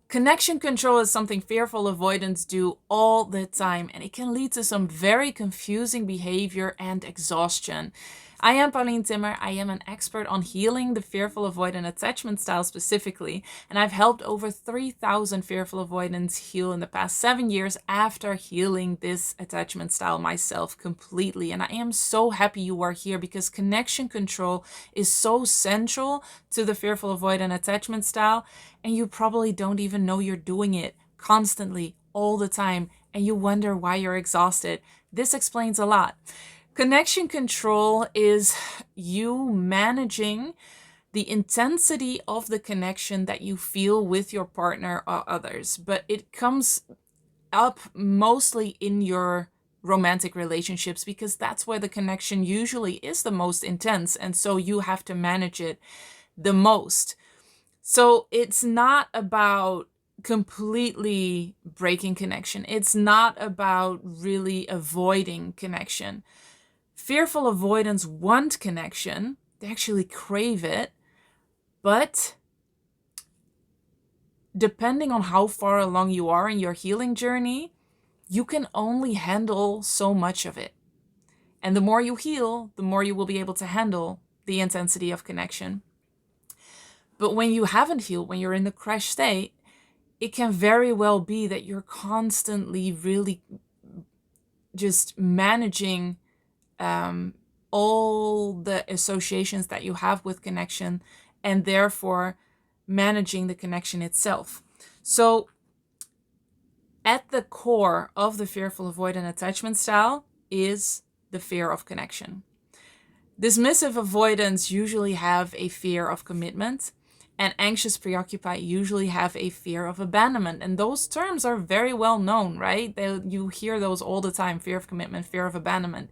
Connection control is something fearful avoidants do all the time, and it can lead to some very confusing behavior and exhaustion. I am Pauline Timmer. I am an expert on healing the fearful avoidant attachment style specifically, and I've helped over 3,000 fearful avoidants heal in the past 7 years after healing this attachment style myself completely. And I am so happy you are here because connection control is so central to the fearful avoidant attachment style, and you probably don't even know you're doing it constantly all the time, and you wonder why you're exhausted. This explains a lot. Connection control is you managing the intensity of the connection that you feel with your partner or others, but it comes up mostly in your romantic relationships because that's where the connection usually is the most intense, and so you have to manage it the most. So it's not about completely breaking connection. It's not about really avoiding connection. Fearful avoidants want connection. They actually crave it. But depending on how far along you are in your healing journey, you can only handle so much of it. And the more you heal, the more you will be able to handle the intensity of connection. But when you haven't healed, when you're in the crash state, it can very well be that you're constantly really just managing all the associations that you have with connection, and therefore managing the connection itself. So at the core of the fearful avoidant attachment style is the fear of connection. Dismissive avoidants usually have a fear of commitment, and anxious preoccupied usually have a fear of abandonment. And those terms are very well known, right? You hear those all the time: fear of commitment, fear of abandonment.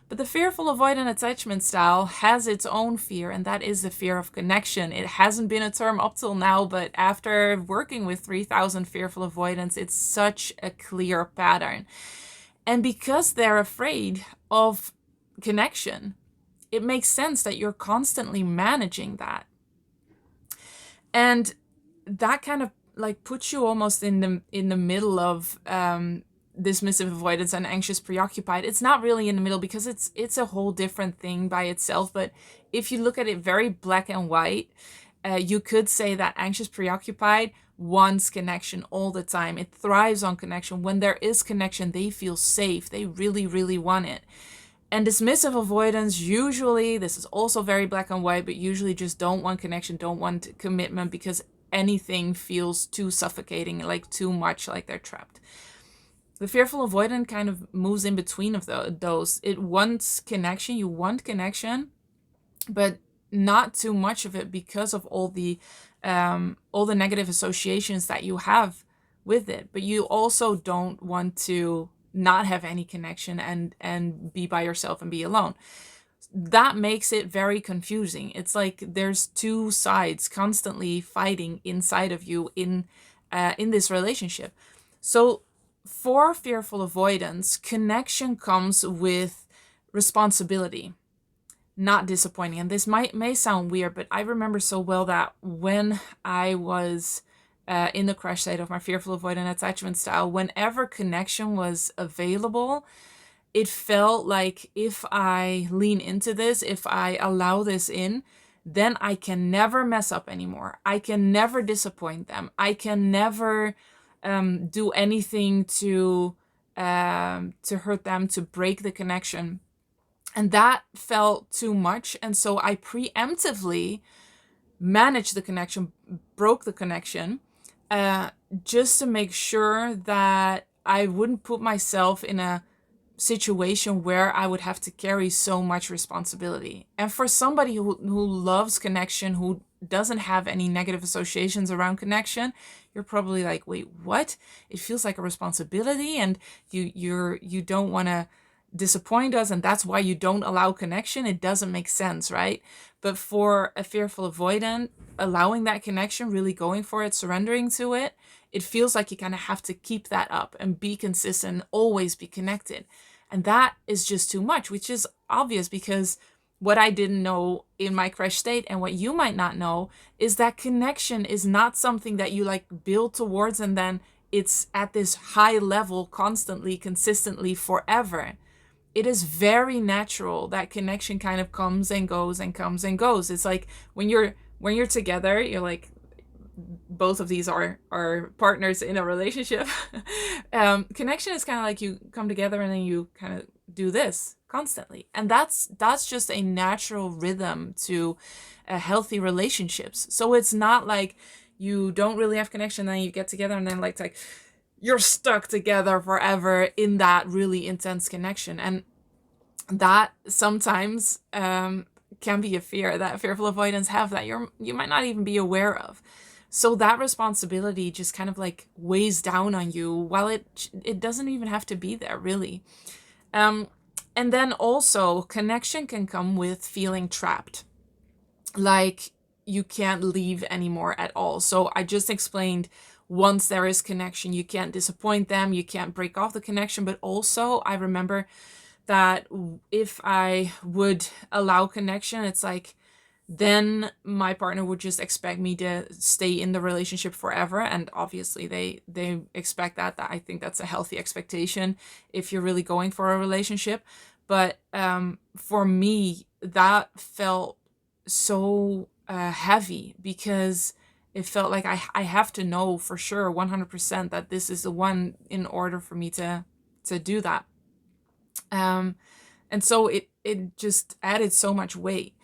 But the fearful avoidant attachment style has its own fear, and that is the fear of connection. It hasn't been a term up till now, but after working with 3,000 fearful avoidants, it's such a clear pattern. And because they're afraid of connection, it makes sense that you're constantly managing that. And that kind of like puts you almost in the middle of dismissive avoidance and anxious preoccupied. It's not really in the middle because it's a whole different thing by itself. But if you look at it very black and white, you could say that anxious preoccupied wants connection all the time. It thrives on connection. When there is connection, they feel safe. They really, really want it. And dismissive avoidance, usually, this is also very black and white, but usually just don't want connection, don't want commitment because anything feels too suffocating, like too much, like they're trapped. The fearful avoidant kind of moves in between of those. It wants connection, you want connection, but not too much of it because of all the negative associations that you have with it. But you also don't want to not have any connection and be by yourself and be alone. That makes it very confusing. It's like there's two sides constantly fighting inside of you in this relationship. So for fearful avoidance, connection comes with responsibility, not disappointing. And this may sound weird, but I remember so well that when I was in the crash state of my fearful avoidant attachment style, whenever connection was available, it felt like if I lean into this, if I allow this in, then I can never mess up anymore. I can never disappoint them. I can never do anything to hurt them, to break the connection. And that felt too much. And so I preemptively managed the connection, broke the connection, just to make sure that I wouldn't put myself in a situation where I would have to carry so much responsibility. And for somebody who loves connection, who doesn't have any negative associations around connection, you're probably like, wait, what? It feels like a responsibility, and you don't want to disappoint us, and that's why you don't allow connection. It doesn't make sense, right? But for a fearful avoidant, allowing that connection, really going for it, surrendering to it, it feels like you kind of have to keep that up and be consistent, always be connected. And that is just too much, which is obvious because what I didn't know in my crash state, and what you might not know, is that connection is not something that you like build towards and then it's at this high level constantly, consistently, forever. It is very natural that connection kind of comes and goes and comes and goes. It's like when you're together, you're like, both of these are partners in a relationship. Connection is kind of like you come together and then you kind of do this constantly, and that's just a natural rhythm to healthy relationships. So it's not like you don't really have connection, then you get together and then like you're stuck together forever in that really intense connection. And that sometimes can be a fear that fearful avoidants have that you might not even be aware of. So that responsibility just kind of like weighs down on you, while it doesn't even have to be there, really. And then also, connection can come with feeling trapped, like you can't leave anymore at all. So I just explained, once there is connection, you can't disappoint them, you can't break off the connection. But also, I remember that if I would allow connection, it's like then my partner would just expect me to stay in the relationship forever. And obviously they expect that. I think that's a healthy expectation if you're really going for a relationship. But for me, that felt so heavy, because it felt like I have to know for sure 100% that this is the one in order for me to do that. And so it just added so much weight.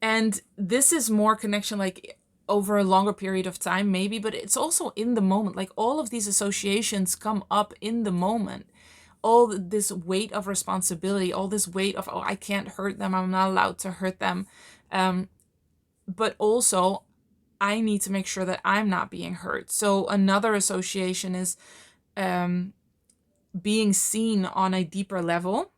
And this is more connection like over a longer period of time, maybe, but it's also in the moment. Like all of these associations come up in the moment. All this weight of responsibility, all this weight of, oh, I can't hurt them, I'm not allowed to hurt them. But also, I need to make sure that I'm not being hurt. So another association is being seen on a deeper level.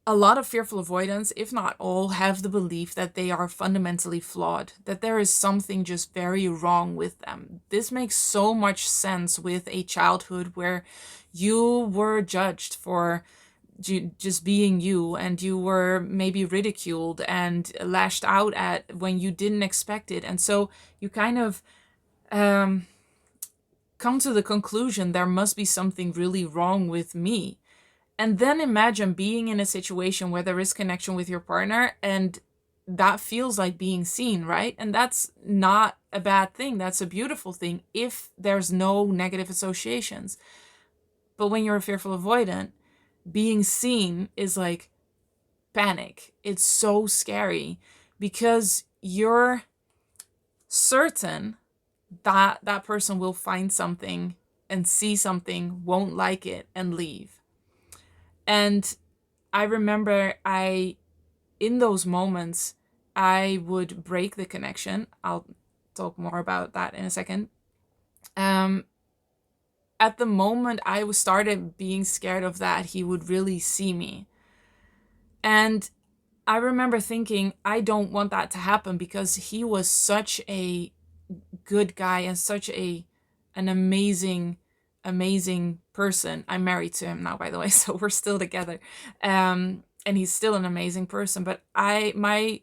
A lot of fearful avoidants, if not all, have the belief that they are fundamentally flawed, that there is something just very wrong with them. This makes so much sense with a childhood where you were judged for just being you, and you were maybe ridiculed and lashed out at when you didn't expect it. And so you kind of come to the conclusion, there must be something really wrong with me. And then imagine being in a situation where there is connection with your partner and that feels like being seen, right? And that's not a bad thing. That's a beautiful thing if there's no negative associations. But when you're a fearful avoidant, being seen is like panic. It's so scary because you're certain that that person will find something and see something, won't like it, and leave. And I remember in those moments, I would break the connection. I'll talk more about that in a second. At the moment I started being scared of that, he would really see me. And I remember thinking, I don't want that to happen, because he was such a good guy and such an amazing person. I'm married to him now, by the way, so we're still together. And he's still an amazing person. But my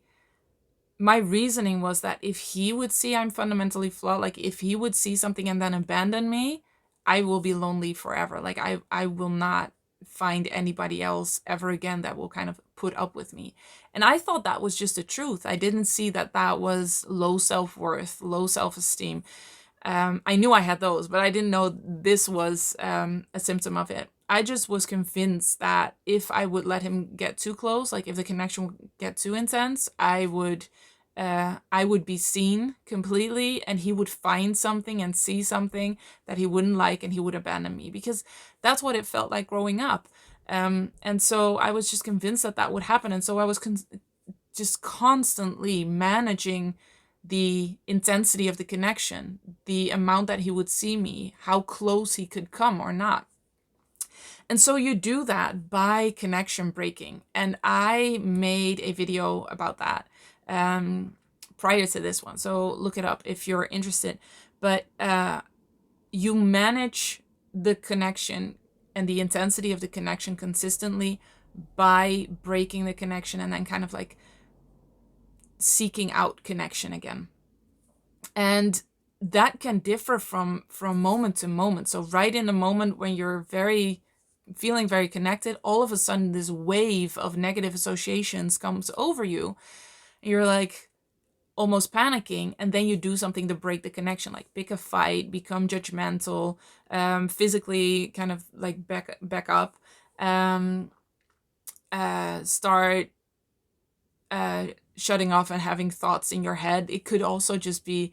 reasoning was that if he would see I'm fundamentally flawed, like if he would see something and then abandon me, I will be lonely forever. Like I will not find anybody else ever again that will kind of put up with me. And I thought that was just the truth. I didn't see that that was low self-worth, low self-esteem. I knew I had those, but I didn't know this was a symptom of it. I just was convinced that if I would let him get too close, like if the connection would get too intense, I would be seen completely, and he would find something and see something that he wouldn't like, and he would abandon me, because that's what it felt like growing up. And so I was just convinced that that would happen. And so I was just constantly managing the intensity of the connection, the amount that he would see me, how close he could come or not. And so you do that by connection breaking. And I made a video about that prior to this one. So look it up if you're interested. But you manage the connection and the intensity of the connection consistently by breaking the connection and then kind of like seeking out connection again. And that can differ from moment to moment. So right in the moment when you're feeling very connected, all of a sudden this wave of negative associations comes over you. You're like almost panicking, and then you do something to break the connection, like pick a fight, become judgmental, physically kind of like back up, start shutting off and having thoughts in your head. It could also just be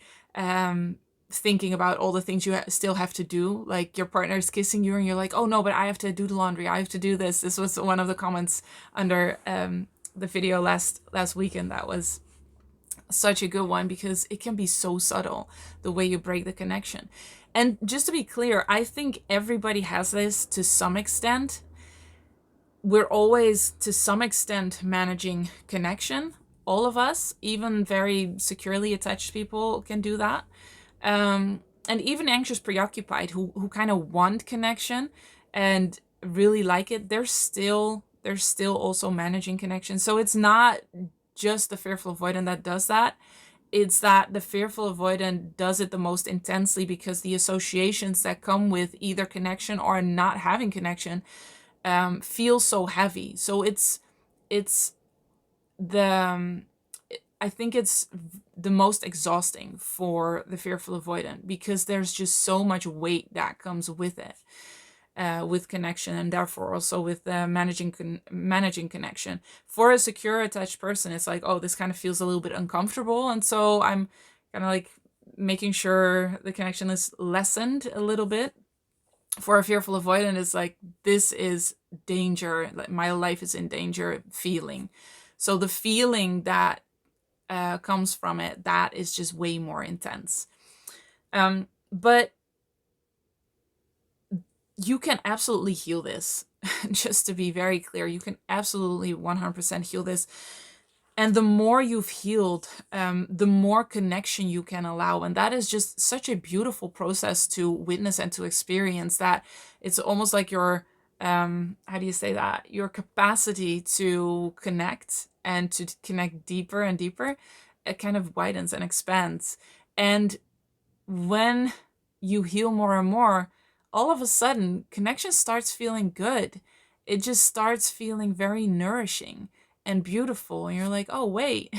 thinking about all the things you still have to do, like your partner is kissing you and you're like, oh no, but I have to do the laundry, I have to do this. This was one of the comments under the video last weekend. That was such a good one, because it can be so subtle the way you break the connection. And just to be clear, I think everybody has this to some extent. We're always to some extent managing connection. All of us, even very securely attached people, can do that. And even anxious, preoccupied, who kind of want connection and really like it, they're still also managing connection. So it's not just the fearful avoidant that does that. It's that the fearful avoidant does it the most intensely, because the associations that come with either connection or not having connection feel so heavy. So it's the I think it's the most exhausting for the fearful avoidant, because there's just so much weight that comes with it, with connection, and therefore also with managing connection. For a secure attached person, it's like, oh, this kind of feels a little bit uncomfortable, and so I'm kind of like making sure the connection is lessened a little bit. For a fearful avoidant, it's like, this is danger, like my life is in danger feeling. So the feeling that comes from it, that is just way more intense. But you can absolutely heal this. Just to be very clear, you can absolutely 100% heal this. And the more you've healed, the more connection you can allow. And that is just such a beautiful process to witness and to experience, that it's almost like your, how do you say that? Your capacity to connect and to connect deeper and deeper, it kind of widens and expands. And when you heal more and more, all of a sudden, connection starts feeling good. It just starts feeling very nourishing and beautiful. And you're like, oh, wait,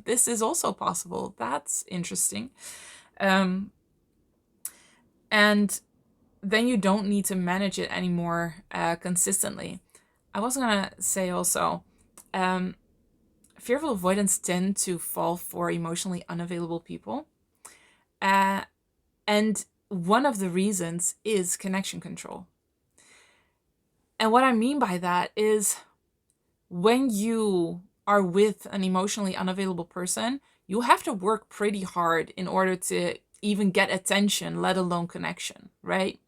this is also possible. That's interesting. And then you don't need to manage it anymore consistently. I was going to say also, fearful avoidants tend to fall for emotionally unavailable people. And one of the reasons is connection control. And what I mean by that is, when you are with an emotionally unavailable person, you have to work pretty hard in order to even get attention, let alone connection, right?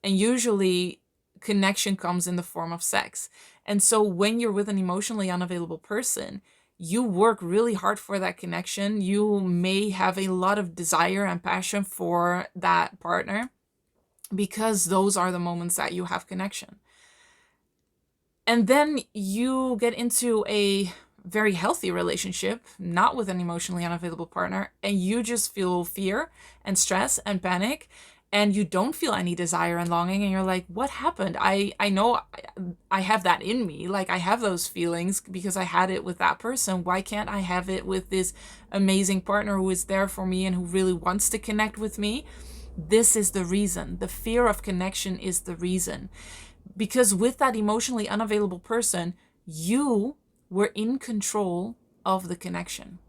And usually connection comes in the form of sex. And so when you're with an emotionally unavailable person, you work really hard for that connection. You may have a lot of desire and passion for that partner, because those are the moments that you have connection. And then you get into a very healthy relationship, not with an emotionally unavailable partner, and you just feel fear and stress and panic, and you don't feel any desire and longing, and you're like, what happened? I know I have that in me. Like, I have those feelings because I had it with that person. Why can't I have it with this amazing partner who is there for me and who really wants to connect with me? This is the reason. The fear of connection is the reason. Because with that emotionally unavailable person, you were in control of the connection,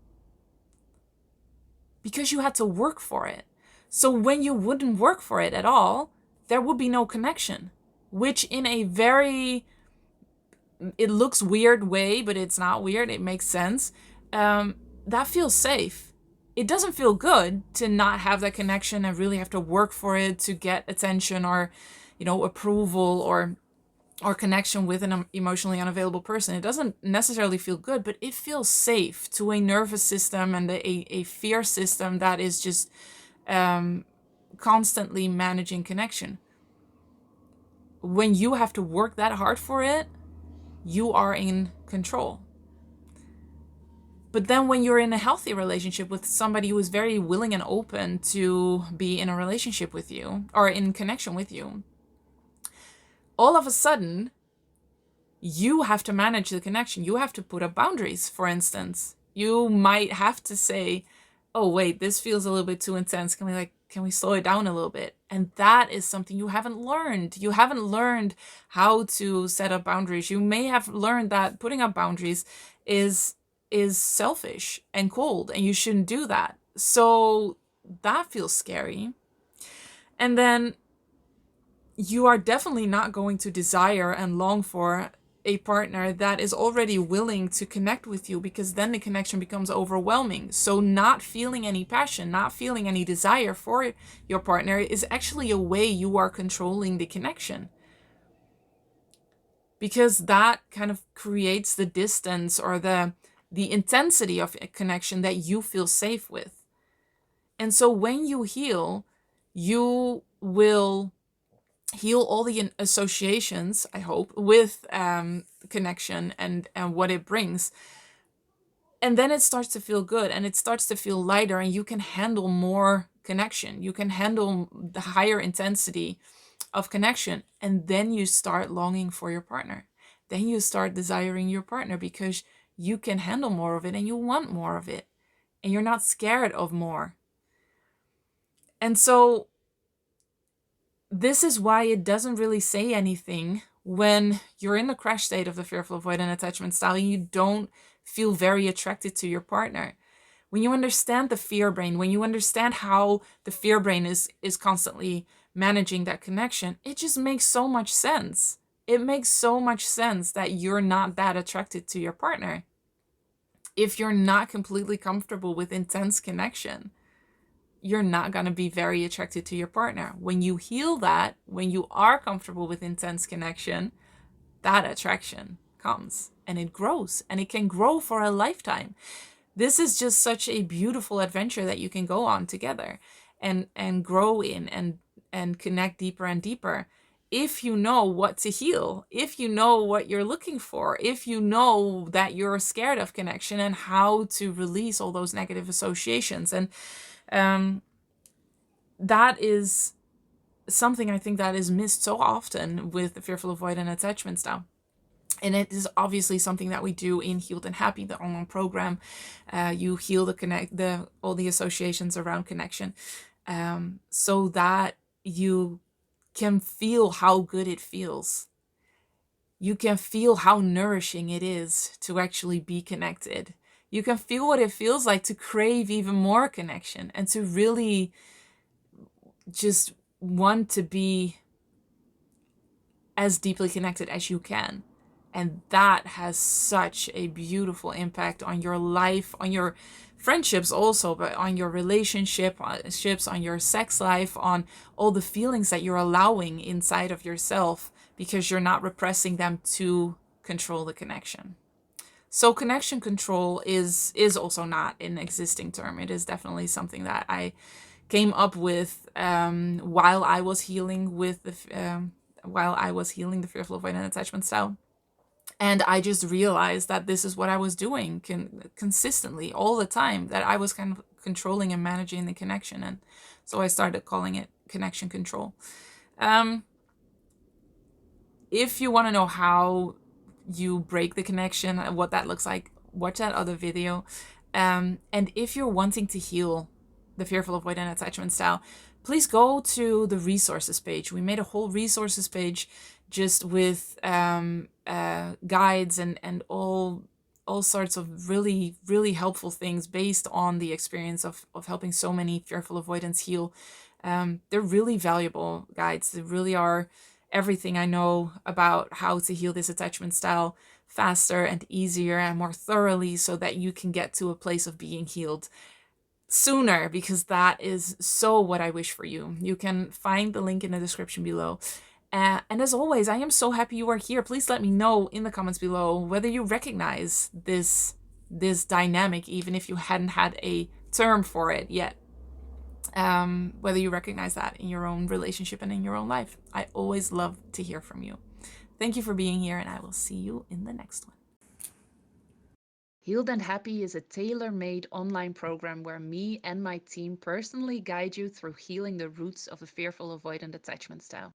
because you had to work for it. So when you wouldn't work for it at all, there would be no connection, which in a very, it looks weird way, but it's not weird, it makes sense. That feels safe. It doesn't feel good to not have that connection and really have to work for it to get attention or, approval or connection with an emotionally unavailable person. It doesn't necessarily feel good, but it feels safe to a nervous system and a fear system that is just constantly managing connection. When you have to work that hard for it, you are in control. But then when you're in a healthy relationship with somebody who is very willing and open to be in a relationship with you or in connection with you, all of a sudden, you have to manage the connection. You have to put up boundaries, for instance. You might have to say, oh, wait, this feels a little bit too intense. Can we slow it down a little bit? And that is something you haven't learned. You haven't learned how to set up boundaries. You may have learned that putting up boundaries is selfish and cold, and you shouldn't do that. So that feels scary. And then you are definitely not going to desire and long for a partner that is already willing to connect with you, because then the connection becomes overwhelming. So not feeling any passion, not feeling any desire for your partner is actually a way you are controlling the connection, because that kind of creates the distance or the intensity of a connection that you feel safe with. And so when you heal, you will heal all the associations, I hope, with connection and what it brings. And then it starts to feel good and it starts to feel lighter, and you can handle more connection. You can handle the higher intensity of connection. And then you start longing for your partner. Then you start desiring your partner because you can handle more of it and you want more of it. And you're not scared of more. And so this is why it doesn't really say anything when you're in the crash state of the fearful avoidant attachment style and you don't feel very attracted to your partner. When you understand the fear brain, when you understand how the fear brain is constantly managing that connection, it just makes so much sense. It makes so much sense that you're not that attracted to your partner if you're not completely comfortable with intense connection. You're not going to be very attracted to your partner. When you heal that, when you are comfortable with intense connection, that attraction comes and it grows, and it can grow for a lifetime. This is just such a beautiful adventure that you can go on together and grow in and connect deeper and deeper. If you know what to heal, if you know what you're looking for, if you know that you're scared of connection and how to release all those negative associations. And that is something I think that is missed so often with the fearful avoidant attachment style. And it is obviously something that we do in Healed and Happy, the online program. You heal all the associations around connection, so that you can feel how good it feels. You can feel how nourishing it is to actually be connected. You can feel what it feels like to crave even more connection and to really just want to be as deeply connected as you can. And that has such a beautiful impact on your life, on your friendships also, but on your relationships, on your sex life, on all the feelings that you're allowing inside of yourself, because you're not repressing them to control the connection. So connection control is also not an existing term. It is definitely something that I came up with while I was healing the fearful avoidant attachment style. And I just realized that this is what I was doing consistently all the time, that I was kind of controlling and managing the connection. And so I started calling it connection control. If you want to know how you break the connection, what that looks like, watch that other video. And if you're wanting to heal the fearful avoidant attachment style, please go to the resources page. We made a whole resources page just with guides and all sorts of really, really helpful things based on the experience of helping so many fearful avoidants heal. They're really valuable guides. They really are everything I know about how to heal this attachment style faster and easier and more thoroughly, so that you can get to a place of being healed sooner, because that is so what I wish for you. You can find the link in the description below. And as always, I am so happy you are here. Please let me know in the comments below whether you recognize this dynamic, even if you hadn't had a term for it yet. Whether you recognize that in your own relationship and in your own life. I always love to hear from you. Thank you for being here, and I will see you in the next one. Healed and Happy is a tailor-made online program where me and my team personally guide you through healing the roots of a fearful avoidant attachment style.